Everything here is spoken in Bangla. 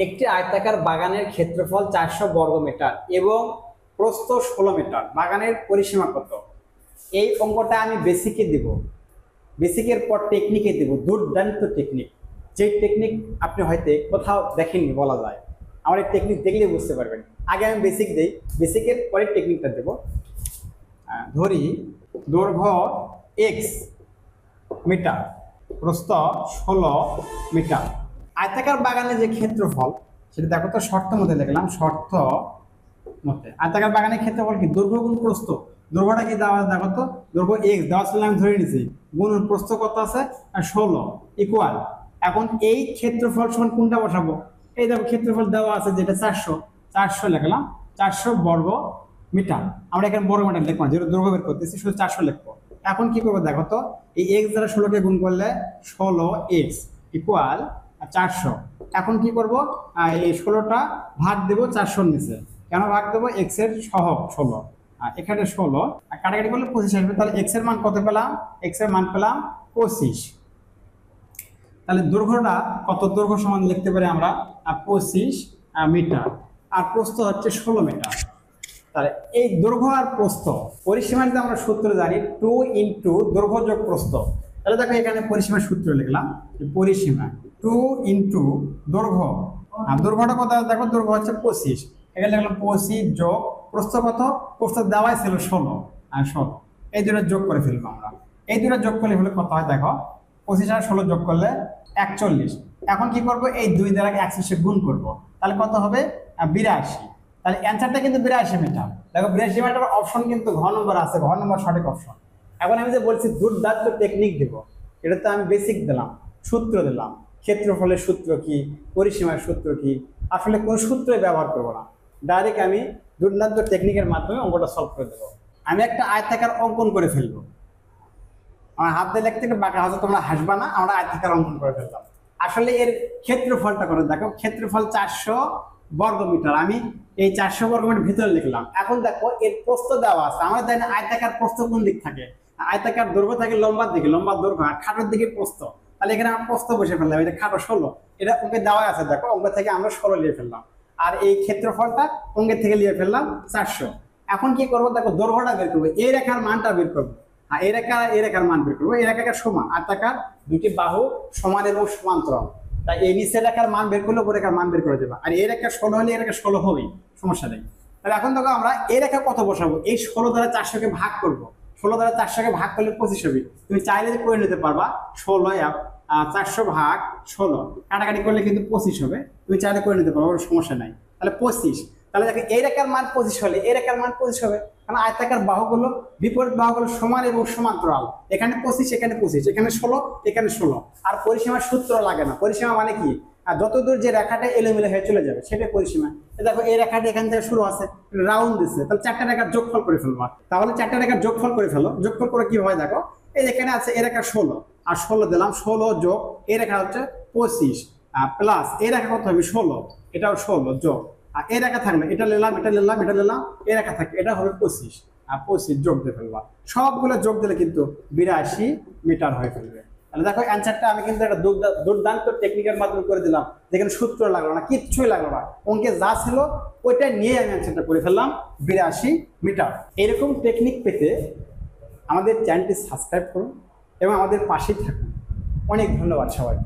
একটি আয়তাকার বাগানের ক্ষেত্রফল 400 বর্গ মিটার এবং প্রস্থ 16 মিটার। বাগানের পরিসীমা কত? এই অঙ্কটা আমি বেসিকে দিব, বেসিকের পর টেকনিকে দিব। দুর্দান্ত টেকনিক, যে টেকনিক আপনি হয়তো কোথাও দেখেননি বলা যায়। আমার এই টেকনিক দেখলে বুঝতে পারবেন। আগে আমি বেসিক দেই, বেসিকের পরে টেকনিকটা দেব। ধরি দৈর্ঘ্য x মিটার, প্রস্থ 16 মিটার। আয়তাকার বাগানের যে ক্ষেত্রফল সেটা দেখো তো, শর্ত মতে লিখলাম, শর্ত মতে আয়তাকার বাগানের ক্ষেত্রফল কি? দৈর্ঘ্য গুণ প্রস্থ। দৈর্ঘ্যটা কি দেওয়া? দেখো তো, দৈর্ঘ্য x দেওয়া ছিল, আমি ধরে নিছি, গুণ প্রস্থ কত আছে? 16 ইকুয়াল। এখন এই ক্ষেত্রফল সমান কোনটা বসাবো? এই দেখো ক্ষেত্রফল দেওয়া আছে যেটা 400 লিখলাম, 400 বর্গ মিটার। আমরা এখানে বর্গ মিটার লিখবো, যেটা দৈর্ঘ্য বের করতেছি, শুধু 400 লিখবো। এখন কি করবো দেখো তো, এই x দ্বারা 16কে গুণ করলে 16x ইকুয়াল 400। এখন কি করব, এই 16টা ভাগ দেবো 400 নিচে। কেন ভাগ দেবো? x এর সহগ 16, আর এখানে 16 কাটাকাটি করলে 25 আসবে। তাহলে x এর মান কত পেলাম? x এর মান পেলাম 25। তাহলে দৈর্ঘ্যটা কত? দৈর্ঘ্য সমান লিখতে পারি আমরা 25 মিটার, আর প্রস্থ হচ্ছে 16 মিটার। তাহলে এই দৈর্ঘ্য আর প্রস্থ পরিসীমা যদি আমরা সূত্র জানি, 2 ইন্টু দৈর্ঘ্য যোগ প্রস্থ। তাহলে দেখো এখানে পরিসীমার সূত্র লিখলাম, পরিসীমা 2 ইন্টু দৈর্ঘ্য, আর দৈর্ঘ্যটা কত? দেখো দৈর্ঘ্য হচ্ছে 25, এখানে লিখলাম 25 যোগ প্রস্থ কত? প্রস্থ দেওয়াই ছিল 16 আর 16, এই দুটো যোগ করে ফেলবো আমরা। এই দুটো যোগ করলে হলে কত হয় দেখো, 25 আর 16 যোগ করলে 41। এখন কি করব? এই 2 দ্বারা 1 গুণ করব, তাহলে কত হবে? 82। তাহলে অ্যান্সারটা কিন্তু 82 মিটার। দেখো 82 মিটার অপশন কিন্তু ঘ নম্বর আছে, ঘ নম্বর সঠিক অপশন। এখন আমি যে বলছি দুর্দান্ত টেকনিক দেব, এটা তো আমি বেসিক দিলাম, সূত্র দিলাম, ক্ষেত্রফলের সূত্র কি, পরিসীমার সূত্র কি, আসলে কোন সূত্রই ব্যবহার করব না, ডাইরেক্ট আমি দুর্দান্ত টেকনিকের মাধ্যমে অঙ্কটা সলভ করে দেবো। আমি একটা আয়তাকার অঙ্কন করে ফেলবো, আমার হাত দিয়ে লিখতে একটু বাঁকা হয়তো তোমরা হাসবা না, আমরা আয়তাকার অঙ্কন করে ফেললাম। আসলে এর ক্ষেত্রফলটা করে দেখো, ক্ষেত্রফল 400 বর্গ মিটার। আমি এই 400 বর্গ মিটার ভিতরে লিখলাম। এখন দেখো এর প্রস্থ দেওয়া আছে, আমরা জানি আয়তাকার প্রস্থ কোন দিক থাকে? আয়তাকার দৈর্ঘ্য থাকে লম্বার দিকে, লম্বার দৈর্ঘ্য, আর খাটোর দিকে প্রস্থ। তাহলে এখানে আমরা প্রস্থ বসে ফেললাম, এটা খাটো 16, এটা অঙ্কে দেওয়া আছে। দেখো অঙ্ক থেকে আমরা 16 নিয়ে ফেললাম, আর এই ক্ষেত্রফলটা অঙ্কের থেকে নিয়ে ফেললাম 400। এখন কি করবো দেখো, দৈর্ঘ্যটা বের করবো, এই রেখার মানটা বের করবো, এই রেখার মান বের করবো। এই রেখার সমান, আয়তাকার দুটি বাহু সমান এবং সমান্তরাল, তাই এই নিচের রেখার মান বের করলে উপর রেখার মান বের করে দেবা। আর এই রেখা 16 হলে এই রেখা 16 হবেই, সমস্যা নেই। তাহলে এখন দেখো আমরা এই রেখা কত বসাবো? এই 16 দ্বারা 400কে ভাগ করবো, 16 দ্বারা 400কে ভাগ করলে 25 হবে। তুমি চাইলে করে নিতে পারবা 16 400 ভাগ 16, কাটাকাটি করলে কিন্তু 25 হবে, তুমি চাইলে করে নিতে পারবো, সমস্যা নাই। তাহলে 25, তাহলে দেখো এই রেখার মান 25 হলে এই রেখার মান 25 হবে, কারণ আয়তাকার বাহুগুলো বিপরীত বাহুগুলো সমান এবং সমান্তরাল। এখানে 25, এখানে 25, এখানে 16, এখানে 16। আর পরিসীমার সূত্র লাগে না। পরিসীমা মানে কি? আর যতদূর যে রেখাটা এলোমেলো হয়ে চলে যাবে সেটাই পরিসীমা। দেখো এই রেখাটা এখান থেকে শুরু আছে, রাউন্ড দিচ্ছে, তাহলে 4টা রেখার যোগফল করে ফেলবো। তাহলে 4টা রেখার যোগফল করে ফেলো। যোগফল করে কি হয় দেখো, এই এখানে আছে এই রেখা 16, আর 16 দিলাম, 16 যোগ এই রেখা হচ্ছে 25, প্লাস এই রেখা কত হবে? 16, এটাও 16 যোগ, আর এই রেখা থাকলো, এটা নিলাম, এটা নিলাম, এটা নিলাম, এই রেখা থাকবে, এটা হবে 25, আর 25 যোগ দিয়ে ফেলবা। সবগুলো যোগ দিলে কিন্তু 82 মিটার হয়ে ফেলবে। তাহলে দেখো অ্যান্সারটা আমি কিন্তু একটা দুর্দান্ত টেকনিকের মাধ্যমে করে দিলাম, যেখানে সূত্র লাগলো না, কিচ্ছুই লাগলো না, অঙ্কে যা ছিল ওইটা নিয়ে আমি অ্যান্সারটা করে ফেললাম, 82 মিটার। এরকম টেকনিক পেতে আমাদের চ্যানেলটি সাবস্ক্রাইব করুন এবং আমাদের পাশেই থাকুন। অনেক ধন্যবাদ সবাই।